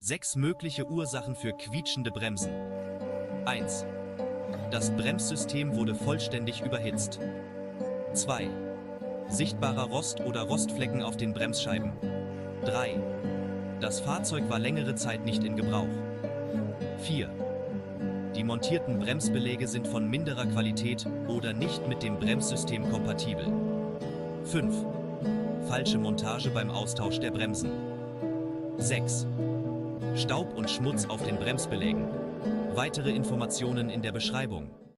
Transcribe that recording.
6 mögliche Ursachen für quietschende Bremsen. 1. Das Bremssystem wurde vollständig überhitzt. 2. Sichtbarer Rost oder Rostflecken auf den Bremsscheiben. 3. Das Fahrzeug war längere Zeit nicht in Gebrauch. 4. Die montierten Bremsbeläge sind von minderer Qualität oder nicht mit dem Bremssystem kompatibel. 5. Falsche Montage beim Austausch der Bremsen. 6. Staub und Schmutz auf den Bremsbelägen. Weitere Informationen in der Beschreibung.